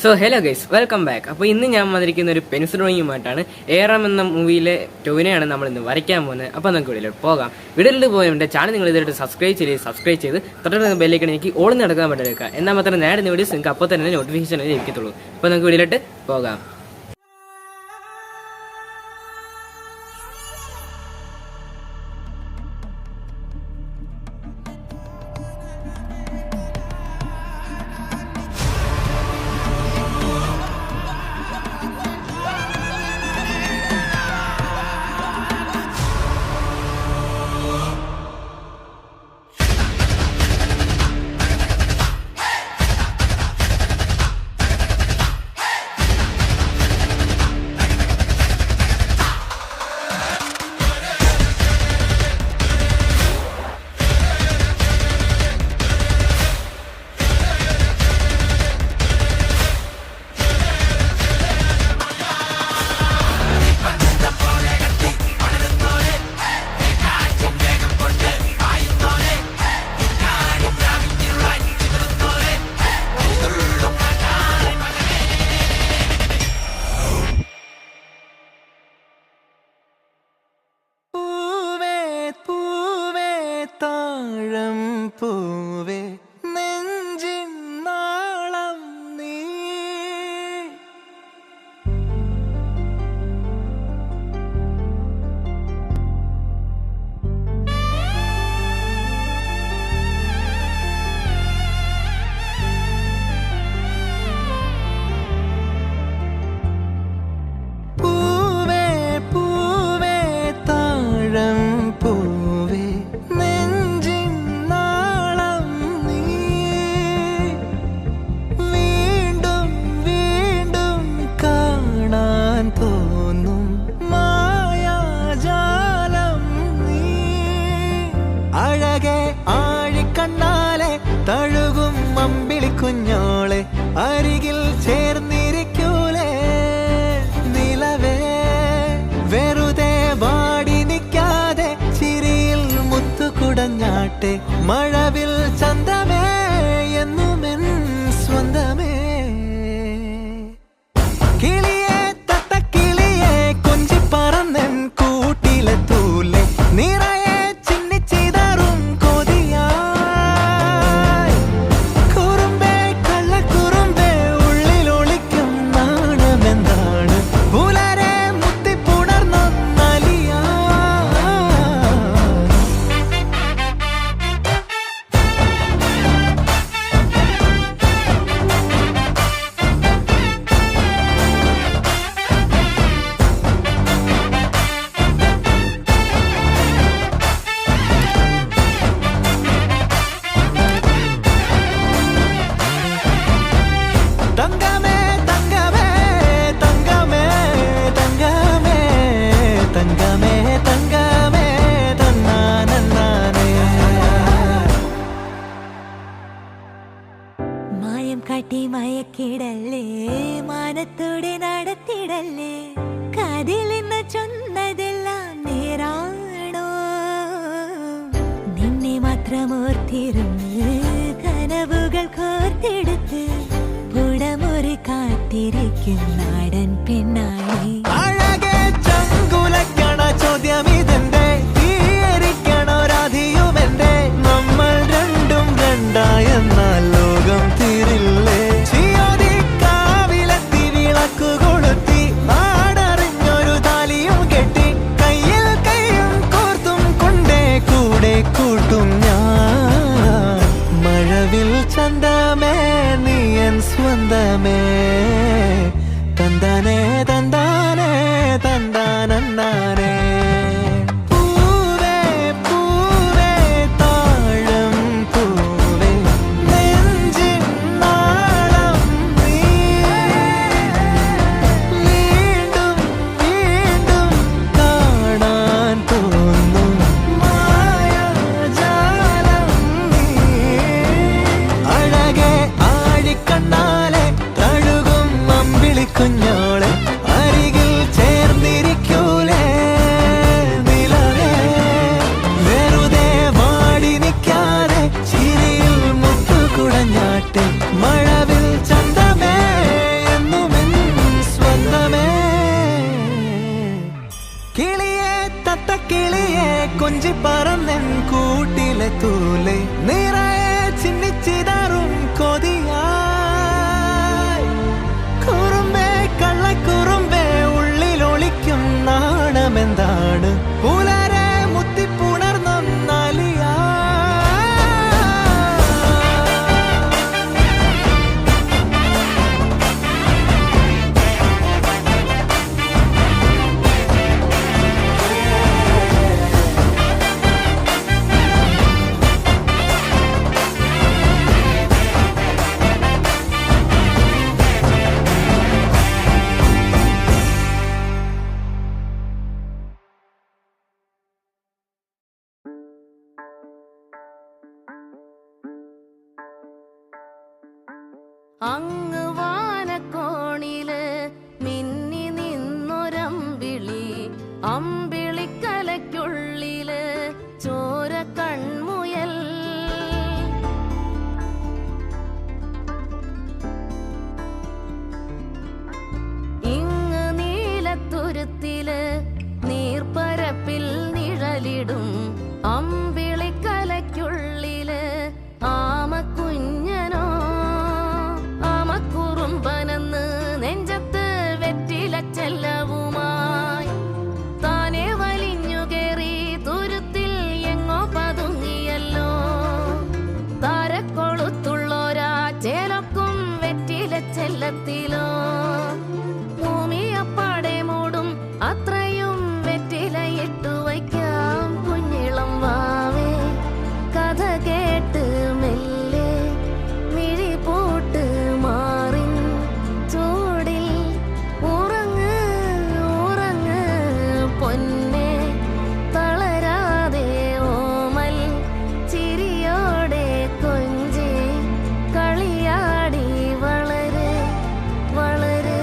So hello guys, welcome back. അപ്പോൾ ഇന്ന് ഞാൻ വന്നിരിക്കുന്ന ഒരു പെൻസിൽ ഡ്രോയിങ്ങുമായിട്ടാണ്. ഏറാം എന്ന മൂവിയിലെ ടോവിനെയാണ് നമ്മൾ ഇന്ന് വരയ്ക്കാൻ പോകുന്നത്. അപ്പോൾ നമുക്ക് വീഡിയോയിലോട്ട് പോകാം. വീഡിയോയിൽ പോയി എൻ്റെ ചാനൽ നിങ്ങൾ ഇതായിട്ട് സബ്സ്ക്രൈബ് ചെയ്ത് തൊട്ടടുത്ത ബെല്ലേക്ക് എനിക്ക് ഓടി നടക്കാൻ പറ്റുക. എന്നാൽ മാത്രമേ നേടുന്ന വീഡിയോസ് നിങ്ങൾക്ക് അപ്പോൾ തന്നെ നോട്ടിഫിക്കേഷൻ ലഭിക്കത്തുള്ളൂ. അപ്പോൾ നമുക്ക് വീഡിയോയിലോട്ട് പോകാം. പൂവേ നെഞ്ചിൻ നാളം നീ പൂവേ പൂവേ താഴം പൂവേ ആഴിക്കണ്ണാലെ തഴുകും അമ്പിളി കുഞ്ഞോളെ അരികിൽ ചേർന്നിരിക്കൂലേ നിലവേ വെറുതെ വാടി നിൽക്കാതെ ചിരിയിൽ മുത്തുകുടഞ്ഞാട്ടെ മഴവിൽ ചന്തമേ എന്നുമെൻ സ്വന്തമേ കിളിയെ തത്തക്കിളിയെ കൊഞ്ചി പറന്നൻ കൂട്ടിലെത്തൂലെ നിറയെ കാട്ടി മയക്കിടല്ലേ മാനത്തോടെ നടത്തിടല്ലേ കാതിലെന്ന് ചൊന്നതെല്ലാം നേരാണോ നിന്നെ മാത്രം ഓർത്തിരുന്ന് കനവുകൾ കോർത്തെടുത്ത് പുടമുറി കാത്തിരിക്കും നാടൻ പെണ്ണായി അഴകെ ചങ്കുലക്കണ ചോദ്യം ഇതെന്റെ തീയരിക്കണോ രാധിയുമെന്റെ നമ്മൾ രണ്ടും രണ്ടായെന്നാൽ ലോകം തീരില്ലേ ചിയോദിക്കാവിലെത്തി വിളക്കു കൊളുത്തി നാടറിഞ്ഞൊരു താലിയും കെട്ടി കയ്യിൽ കൈയും കോർത്തും കൊണ്ടേ കൂടെ കൂട്ടും ഞാൻ മഴവിൽ ചന്തമേ നീയൻ സ്വന്തമേ തന്താനേ തന്താനേ തന്താനന്താനേ കുഞ്ഞോളെ കാലത്തിലോ ഭൂമിയപ്പാടെ മൂടും അത്രയും വെറ്റിലയിട്ടു വയ്ക്കാം കുഞ്ഞിളം വാവേ കഥ കേട്ട് മെല്ലെ മിഴി പൂട്ട് മാറിൻ ചൂടിൽ ഉറങ്ങ് ഉറങ്ങ് പൊന്നെ തളരാതെ ഓമൽ ചിരിയോടെ കൊഞ്ചി കളിയാടി വളര് വളര്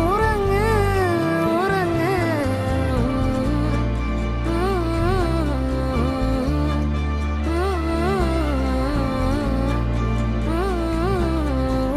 ഉറങ്ങ് ഉറങ്ങ്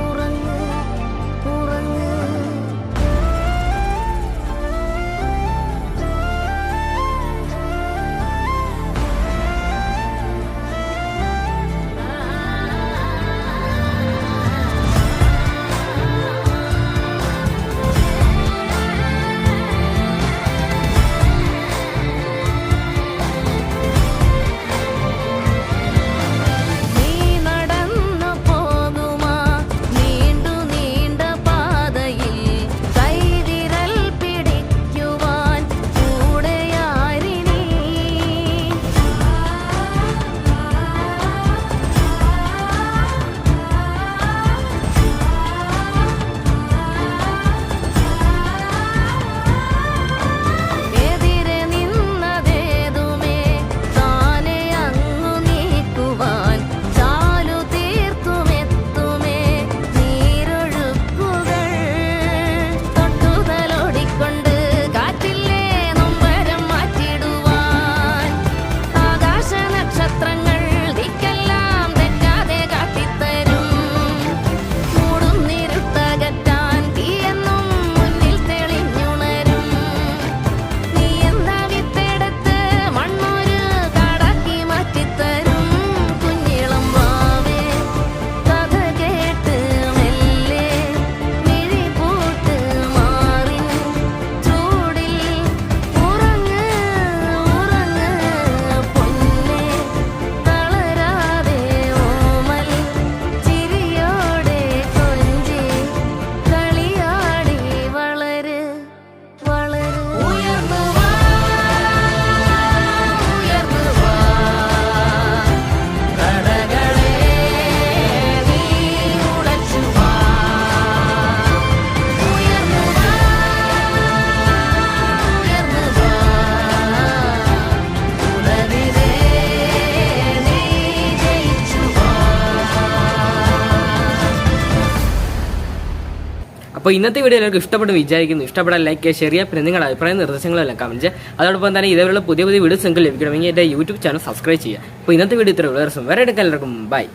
ഉറങ്ങ് ഉറങ്ങ് നീ നടന്നു പോകുമാ നീണ്ടു നീണ്ട പാതയിൽ കൈവിരൽ പിടിക്കുവാൻ കൂടെയാരിനി എതിരെ നിന്നതേതുമേ താനെ അങ്ങു നീക്കുവാൻ ചാലു തീർത്തുമെത്തുമേ നീരൊഴുക്കുകൾ തൊട്ടുതലോടിക്കൊണ്ട് കാറ്റില്ലേ നൊമ്പരം മാറ്റിടുവാൻ ആകാശ നക്ഷത്രങ്ങൾ ദിക്കെല്ലാം തെറ്റാതെ കാട്ടിത്തരും മൂടുന്നിരുട്ടകറ്റാൻ തീയെന്നും മുന്നിൽ തെളിഞ്ഞുണരും നീ എന്താ വിത്തെടുത്ത് മണ്ണൊരു കാടാക്കി മാറ്റിത്തരും കുഞ്ഞിളം വാവേ കഥ കേട്ട് മെല്ലെ മിഴി പൂട്ട് മാറിൻ ചൂടിൽ ഉറങ്ങ് ഉറങ്ങ് പൊന്നെ തളരാതെ ഓമൽ ചിരിയോടെ കൊഞ്ചി കളിയാടി വളര് വളര് ഉയർന്നു വാ കടകളെ നീ ഉടച്ചു വാ ഉയർന്നു വാ ഉലവിലേ നീ ജയിച്ചു വാ. അപ്പോൾ ഇന്നത്തെ വീഡിയോ എല്ലാവർക്കും ഇഷ്ടപ്പെട്ട് വിചാരിക്കുന്നു. ഇഷ്ടപ്പെടാൻ ലൈക്ക് ചെയ്യുക, ഷെയർ ചെയ്യുക, പിന്നെ നിങ്ങളുടെ അഭിപ്രായം നിർദ്ദേശങ്ങളും എല്ലാം കമന്റ് ചെയ്യുക. അതോടൊപ്പം തന്നെ ഇതേപോലുള്ള പുതിയ പുതിയ വീഡിയോസ് നിങ്ങൾക്ക് ലഭിക്കണമെങ്കിൽ എൻ്റെ യൂട്യൂബ് ചാനൽ സബ്സ്ക്രൈബ് ചെയ്യുക. അപ്പോൾ ഇന്നത്തെ വീഡിയോ ഇത്രയുള്ളൂ. വേറെ എടുക്കാൻ എല്ലാവർക്കും ബൈ.